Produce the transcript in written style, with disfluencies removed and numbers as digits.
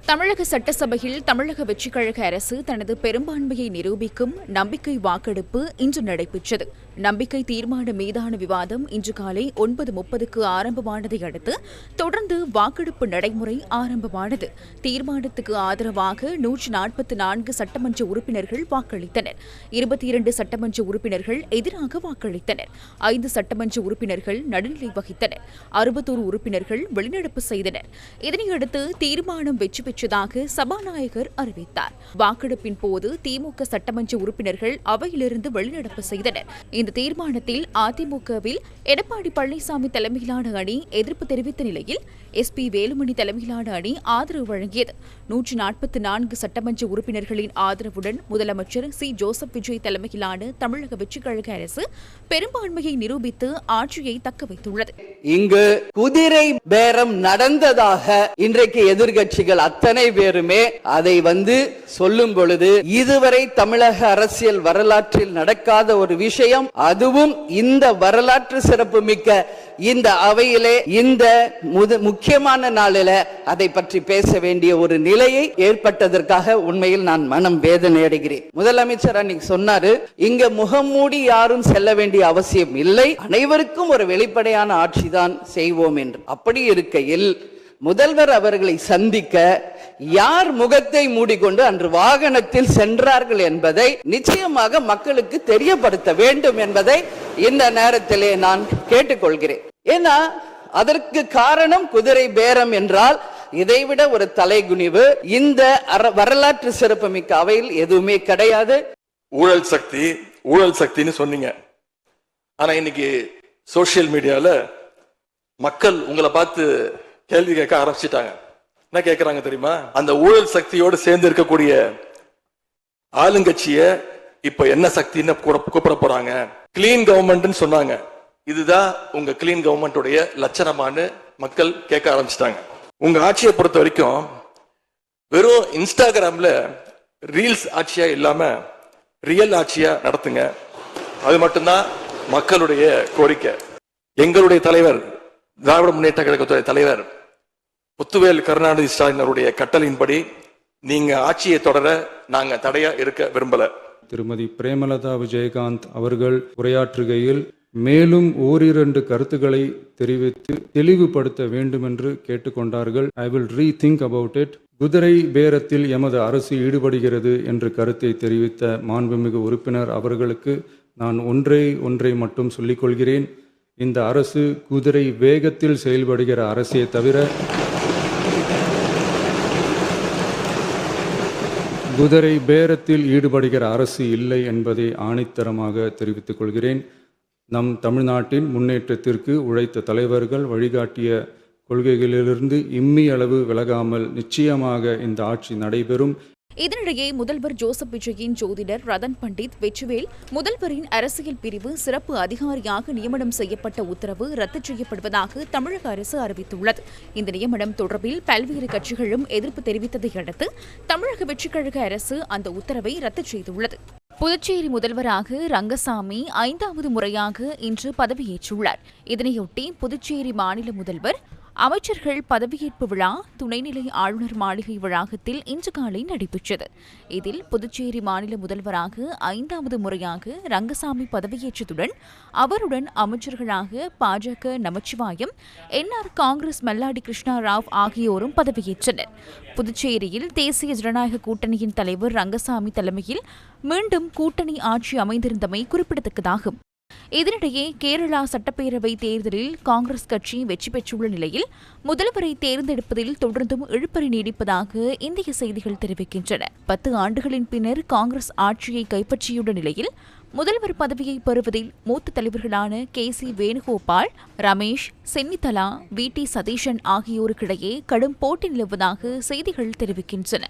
தமிழக சட்டசபையில் தமிழக வெற்றிக் கழக அரசு தனது பெரும்பான்மையை நிரூபிக்கும் நம்பிக்கை வாக்கெடுப்பு இன்று நடைபெற்றது. நம்பிக்கை தீர்மானம் மீதான விவாதம் இன்று காலை 9:30க்கு ஆரம்பமானதை அடுத்து தொடர்ந்து வாக்கெடுப்பு நடைமுறை ஆரம்பமானது. தீர்மானத்துக்கு ஆதரவாக 144 சட்டமன்ற உறுப்பினர்கள் வாக்களித்தனர். 22 சட்டமன்ற உறுப்பினர்கள் எதிராக வாக்களித்தனர். 5 சட்டமன்ற உறுப்பினர்கள் நடுநிலை வகித்தனர். 61 உறுப்பினர்கள் வெளிநடப்பு செய்தனர். இதனையடுத்து தீர்மானம் வெற்றி பெற்றதாக சபாநாயகர் அறிவித்தார். வாக்கெடுப்பின் போது திமுக சட்டமன்ற உறுப்பினர்கள் அவையிலிருந்து வெளிநடப்பு செய்தனர். இந்த தீர்மானத்தில் அதிமுகவில் எடப்பாடி பழனிசாமி தலைமையிலான அணி எதிர்ப்பு தெரிவித்த நிலையில் SP வேலுமணி தலைமையிலான அணி ஆதரவு வழங்கியது. 144 சட்டமன்ற உறுப்பினர்களின் ஆதரவுடன் முதலமைச்சர் C. ஜோசப் விஜய் தலைமையிலான தமிழக வெற்றிக் கழக அரசு பெரும்பான்மையை நிரூபித்து ஆட்சியை தக்கவைத்துள்ளது. இங்கு குதிரை பேரம் நடந்ததாக இன்றைக்கு எதிர்க்கட்சிகள் அத்தனை பேருமே அதை சொல்லும் பொழுது இதுவரை தமிழக அரசியல் வரலாற்றில் நடக்காத ஒரு விஷயம், அதுவும் இந்த வரலாற்று சிறப்பு மிக்க இந்த அவையிலே இந்த முக்கியமான நாளில அதை பற்றி பேச வேண்டிய ஒரு நிலையை ஏற்பட்டதற்காக உண்மையில் நான் மனம் வேதனை அடைகிறேன். முதலமைச்சர் அன்னைக்கு சொன்னாரு, இங்க முகம் மூடி யாரும் செல்ல வேண்டிய அவசியம் இல்லை, அனைவருக்கும் ஒரு வெளிப்படையான ஆட்சி தான் செய்வோம் என்று. அப்படி இருக்கையில் முதல்வர் அவர்களை சந்திக்க யார் முகத்தை மூடிக்கொண்டு அன்று வாகனத்தில் சென்றார்கள் என்பதை நிச்சயமாக மக்களுக்கு தெரியப்படுத்த வேண்டும் என்பதை இந்த நேரத்திலே நான் கேட்டுக்கொள்கிறேன். ஏன்னா அதற்கு காரணம் குதிரை பேரம் என்றால் இதைவிட ஒரு தலைகுனிவு இந்த வரலாற்று சிறப்புமிக்க அவையில் எதுவுமே கிடையாது. ஊழல் சக்தின்னு சொன்னீங்க. ஆனா இன்னைக்கு சோசியல் மீடியால மக்கள் உங்களை பார்த்து கேள்வி கேட்க ஆரம்பிச்சிட்டாங்க. என்ன கேட்கறாங்க தெரியுமா? அந்த ஊழல் சக்தியோடு சேர்ந்து இருக்கக்கூடிய ஆளுங்கட்சிய இப்ப என்ன சக்தின்னு கூப்பிட போறாங்க. கிளீன் கவர்மெண்ட் சொன்னாங்க. இதுதான் உங்க கிளீன் கவர்மெண்ட் உடைய லட்சணமானு மக்கள் கேட்க ஆரம்பிச்சிட்டாங்க. உங்க ஆட்சியை பொறுத்த வரைக்கும் வெறும் இன்ஸ்டாகிராம்ல ரீல்ஸ் ஆட்சியா இல்லாம ரியல் ஆட்சியா நடத்துங்க. அது மட்டும்தான் மக்களுடைய கோரிக்கை. எங்களுடைய தலைவர், திராவிட முன்னேற்ற கழகத்துடைய தலைவர் முத்துவேல் கருணாநிதி ஸ்டாலின் அவருடைய கட்டளையின்படி நீங்க ஆட்சியை தொடர நாங்க தடையா இருக்க விரும்பல. திருமதி பிரேமலதா விஜயகாந்த் அவர்கள் உரையாற்றுகையில் மேலும் ஓரிரண்டு கருத்துக்களை தெரிவித்து தெளிவுபடுத்த வேண்டும் என்று கேட்டுக்கொண்டார்கள். I will rethink about it. குதிரை பேரத்தில் எமது அரசு ஈடுபடுகிறது என்று கருத்தை தெரிவித்த மாண்புமிகு உறுப்பினர் அவர்களுக்கு நான் ஒன்றை மட்டும் சொல்லிக் கொள்கிறேன். இந்த அரசு குதிரை வேகத்தில் செயல்படுகிற அரசே தவிர குதிரை பேரத்தில் ஈடுபடுகிற அரசு இல்லை என்பதை ஆணித்தரமாக தெரிவித்துக் கொள்கிறேன். நம் தமிழ்நாட்டின் முன்னேற்றத்திற்கு உழைத்த தலைவர்கள் வழிகாட்டிய கொள்கைகளிலிருந்து இம்மி அளவு விலகாமல் நிச்சயமாக இந்த ஆட்சி நடைபெறும். இதனிடையே முதல்வர் ஜோசப் விஜயின் ஜோதிடர் ரதன் பண்டித் வெற்றிவேல் முதல்வரின் அரசியல் பிரிவு சிறப்பு அதிகாரியாக நியமனம் செய்யப்பட்ட உத்தரவு ரத்து செய்யப்படுவதாக தமிழக அரசு அறிவித்துள்ளது. இந்த நியமனம் தொடர்பில் பல்வேறு கட்சிகளும் எதிர்ப்பு தெரிவித்ததை அடுத்து தமிழக வெற்றிக் கழக அரசு அந்த உத்தரவை ரத்து செய்துள்ளது. புதுச்சேரி முதல்வராக ரங்கசாமி 5வது முறையாக இன்று பதவியேற்றுள்ளார். இதனையொட்டி புதுச்சேரி மாநில முதல்வர் அமைச்சர்கள் பதவியேற்பு விழா துணைநிலை ஆளுநர் மாளிகை வளாகத்தில் இன்று காலை நடைபெற்றது. இதில் புதுச்சேரி மாநில முதல்வராக 5வது முறையாக ரங்கசாமி பதவியேற்றதுடன் அவருடன் அமைச்சர்களாக பாஜக நமச்சிவாயம், NR காங்கிரஸ் மல்லாடி கிருஷ்ணா ராவ் ஆகியோரும் பதவியேற்றனர். புதுச்சேரியில் தேசிய ஜனநாயக கூட்டணியின் தலைவர் ரங்கசாமி தலைமையில் மீண்டும் கூட்டணி ஆட்சி அமைந்திருந்தமை குறிப்பிடத்தக்கதாகும். இதனிடையே கேரளா சட்டப்பேரவை தேர்தலில் காங்கிரஸ் கட்சி வெற்றி பெற்றுள்ள நிலையில் முதல்வரை தேர்ந்தெடுப்பதில் தொடர்ந்தும் இழுபறி நீடிப்பதாக இந்திய செய்திகள் தெரிவிக்கின்றன. 10 ஆண்டுகளின் பின்னர் காங்கிரஸ் ஆட்சியை கைப்பற்றியுள்ள நிலையில் முதல்வர் பதவியை பெறுவதில் மூத்த தலைவர்களான KC வேணுகோபால், ரமேஷ் சென்னிதலா, VT சதீஷன் ஆகியோருக்கிடையே கடும் போட்டி நிலவுவதாக செய்திகள் தெரிவிக்கின்றன.